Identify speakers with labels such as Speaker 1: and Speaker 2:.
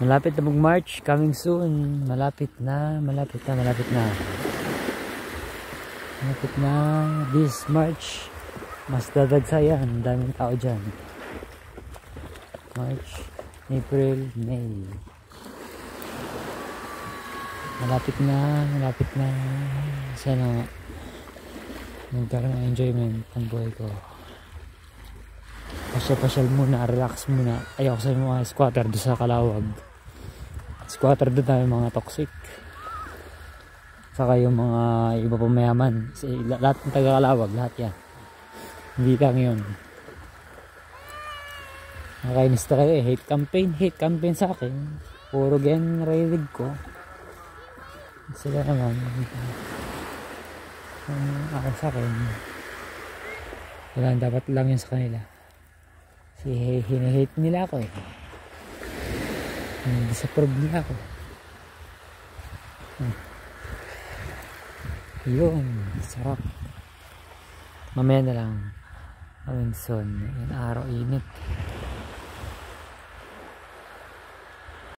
Speaker 1: Malapit na mag-March, coming soon. Malapit na. Malapit na this March. Mas dadagsa yan. Daming tao dyan. March, April, May. Malapit na. Sana magkaroon ng enjoyment ang buhay ko. Pasyal muna, relax muna. Ayoko sa mga squatter doon sa Calawag. Squatter doon tayo mga toxic. Saka yung mga iba pa mayaman. Lahat ng taga Calawag, lahat yan. Hindi lang yun. Nakainis talaga eh. Hate campaign sa akin. Puro ganyan narinig ko. Sila naman. Akin sa akin. Wala, dapat lang yun sa kanila. Hinihate nila ako eh. Disapprove nila ako. Yun, sarap. Mamaya na lang. Awinson, yung araw init.